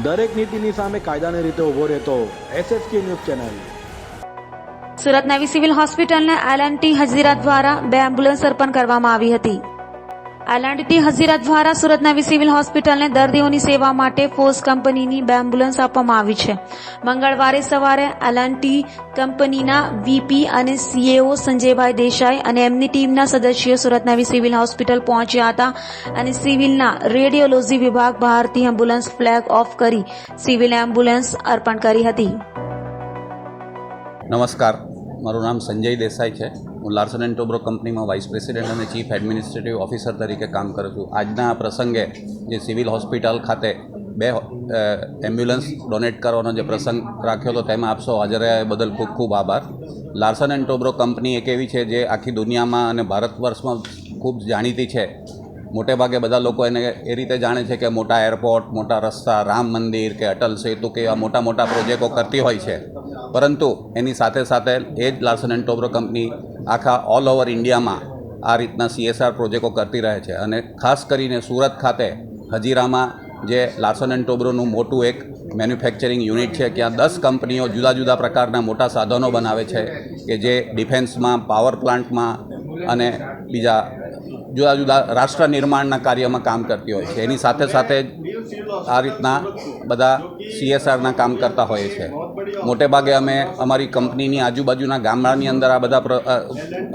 દરેક નીતિની સામે કાયદાની રીતે ઊભો રહેતો SSK ન્યૂઝ ચેનલ. સુરત નવી સિવિલ હોસ્પિટલને L&T હજીરા દ્વારા 2 એમ્બ્યુલન્સ અર્પણ કરવામાં આવી હતી. L&T હજીરા દ્વારા સુરત નવી સિવિલ હોસ્પિટલને દર્દીઓની સેવા માટે ફોર્સ કંપનીની 2 એમ્બ્યુલન્સ આપવામાં આવી છે. મંગળવારે સવારે L&T કંપનીના VP અને CEO સંજયભાઈ દેસાઈ અને એમની ટીમના સદસ્યો સુરત નવી સિવિલ હોસ્પિટલ પહોંચ્યા હતા અને સિવિલના રેડિયોલોજી વિભાગ બહારથી એમ્બ્યુલન્સ ફ્લેગ ઓફ કરી સિવિલ એમ્બ્યુલન્સ અર્પણ કરી હતી. નમસ્કાર, મારું નામ સંજય દેસાઈ છે. હું લાર્સન એન્ડ ટોબ્રો કંપનીમાં વાઇસ પ્રેસિડેન્ટ અને ચીફ એડમિનિસ્ટ્રેટિવ ઓફિસર તરીકે કામ કરું છું. આજના આ પ્રસંગે જે સિવિલ હોસ્પિટલ ખાતે 2 એમ્બ્યુલન્સ ડોનેટ કરવાનો જે પ્રસંગ રાખ્યો હતો તેમાં આપશો હાજર રહ્યા બદલ ખૂબ ખૂબ આભાર. લાર્સન એન્ડ ટોબ્રો કંપની એક એવી છે જે આખી દુનિયામાં અને ભારત વર્ષમાં ખૂબ જાણીતી છે. મોટે ભાગે બધા લોકો એને એ રીતે જાણે છે કે મોટા એરપોર્ટ, મોટા રસ્તા, રામ મંદિર કે અટલ સેતુ કે એવા મોટા મોટા પ્રોજેક્ટો કરતી હોય છે. પરંતુ એની સાથે સાથે એ જ લાર્સન એન્ડ ટોબ્રો કંપની આખા ઓલ ઓવર ઇન્ડિયામાં આ રીતના CSR પ્રોજેક્ટો કરતી રહે છે. અને ખાસ કરીને સુરત ખાતે હજીરામાં જે લાર્સન એન્ડ ટોબ્રોનું મોટું એક મેન્યુફેક્ચરિંગ યુનિટ છે, ત્યાં 10 કંપનીઓ જુદા જુદા પ્રકારના મોટા સાધનો બનાવે છે કે જે ડિફેન્સમાં, પાવર પ્લાન્ટમાં અને બીજા જુદા જુદા રાષ્ટ્ર નિર્માણના કાર્યમાં કામ કરતી હોય છે. એની સાથે સાથે આ રીતના બધા CSRના કામ કરતા હોઈએ છે. મોટે ભાગે અમે અમારી કંપનીની આજુબાજુના ગામડાની અંદર આ બધા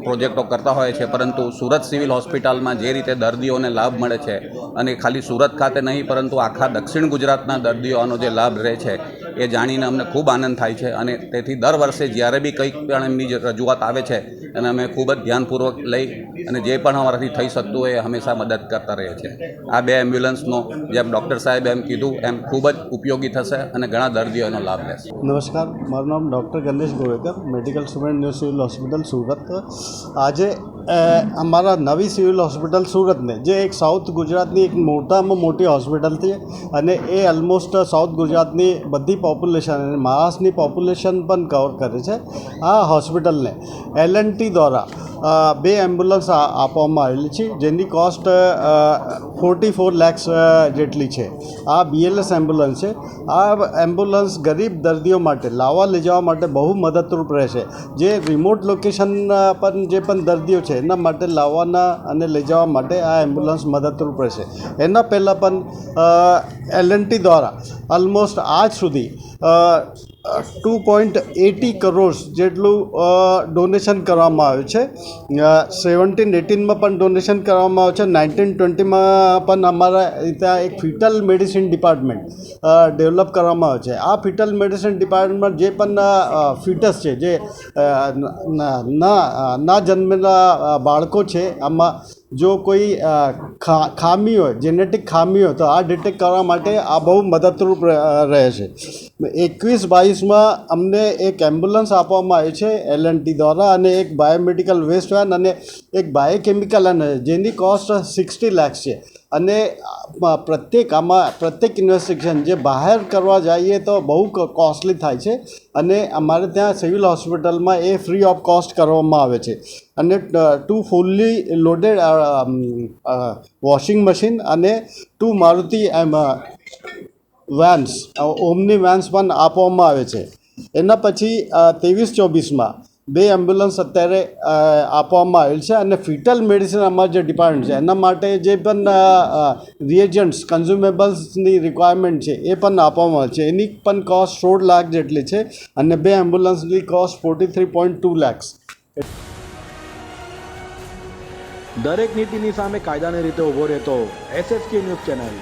પ્રોજેક્ટો કરતા હોય છે. પરંતુ સુરત સિવિલ હોસ્પિટલમાં જે રીતે દર્દીઓને લાભ મળે છે, અને ખાલી સુરત ખાતે નહીં પરંતુ આખા દક્ષિણ ગુજરાતના દર્દીઓનો જે લાભ રહે છે એ જાણીને અમને ખૂબ આનંદ થાય છે. અને તેથી દર વર્ષે જ્યારે બી કંઈક પણ એમની રજૂઆત આવે છે અને અમે ખૂબ જ ધ્યાનપૂર્વક લઈ અને જે પણ અમારાથી થઈ શકતું હોય એ હંમેશા મદદ કરતા રહીએ છીએ. આ 2 એમ્બ્યુલન્સનો જેમ ડૉક્ટર સાહેબે એમ કીધું એમ ખૂબ જ ઉપયોગી થશે અને ઘણા દર્દીઓ એનો લાભ લેશે. નમસ્કાર, મારું નામ doctor Ganesh Govekar, medical student new civil hospital Surat. આજે અમારા નવી સિવિલ હોસ્પિટલ સુરતને જે એક સાઉથ ગુજરાતની એક મોટામાં મોટી હોસ્પિટલ છે અને એ ઓલમોસ્ટ સાઉથ ગુજરાતની બધી પોપ્યુલેશન અને મહારાષ્ટ્રની પોપ્યુલેશન પણ કવર કરે છે. આ હોસ્પિટલને L&T દ્વારા 2 એમ્બ્યુલન્સ આપવામાં આવેલી છે, જેની કોસ્ટ 44 lakhs જેટલી છે. આ BLS એમ્બ્યુલન્સ છે. આ એમ્બ્યુલન્સ ગરીબ દર્દીઓ માટે લાવવા લઈ જવા માટે બહુ મદદરૂપ રહેશે. જે રિમોટ લોકેશન પર જે પણ દર્દીઓ છે એના માટે લાવવાના અને લઈ જવા માટે આ એમ્બ્યુલન્સ મદદરૂપ રહેશે. એના પહેલાં પણ L&T દ્વારા ઓલમોસ્ટ આજ સુધી 2.80 crores જેટલું ડોનેશન કરવામાં આવ્યું છે. 17-18માં પણ ડોનેશન કરવામાં આવ્યું છે. 19-20માં પણ અમારા ત્યાં એક ફિટલ મેડિસિન ડિપાર્ટમેન્ટ ડેવલપ કરવામાં આવ્યું છે. આ ફિટલ મેડિસિન ડિપાર્ટમેન્ટ જે પણ ફિટસ છે, જે ના જન્મેલા બાળકો છે, આમાં જો કોઈ ખામી હોય, જેનેટિક ખામી હોય તો આ ડિટેક્ટ કરવા માટે આ બહુ મદદરૂપ રહે છે. 21-22માં અમને એક એમ્બ્યુલન્સ આપવામાં આવી છે L&T દ્વારા, અને એક બાયોમેડિકલ વેસ્ટ વેન અને એક બાયોકેમિકલ અને જેની કોસ્ટ 60 lakhs છે. અને પ્રત્યેક ઇન્વેસ્ટિગેશન જે બહાર કરવા જઈએ તો બહુ કોસ્ટલી થાય છે, અને અમારે ત્યાં સિવિલ હોસ્પિટલમાં એ ફ્રી ઓફ કોસ્ટ કરવામાં આવે છે. અને 2 ફુલ્લી લોડેડ વોશિંગ મશીન અને 2 મારુતિ વેન્સ, ઓમની વેન્સ પણ આપવામાં આવે છે. એના પછી 23-24માં 2 એમ્બ્યુલન્સ અત્યારે આપવામાં આવેલ છે. અને ફિટલ મેડિસિન અમારા જે ડિપાર્ટમેન્ટ છે એના માટે જે પણ રિએજન્ટ્સ, કન્ઝ્યુમેબલ્સની રિક્વાયરમેન્ટ છે એ પણ આપવામાં આવે છે. એની પણ કોસ્ટ 16 લાખ જેટલી છે, અને 2 એમ્બ્યુલન્સની કોસ્ટ 43.2 lakhs. દરેક નીતિની સામે કાયદાની રીતે ઊભો રહેતો SSK ન્યૂઝ ચેનલ.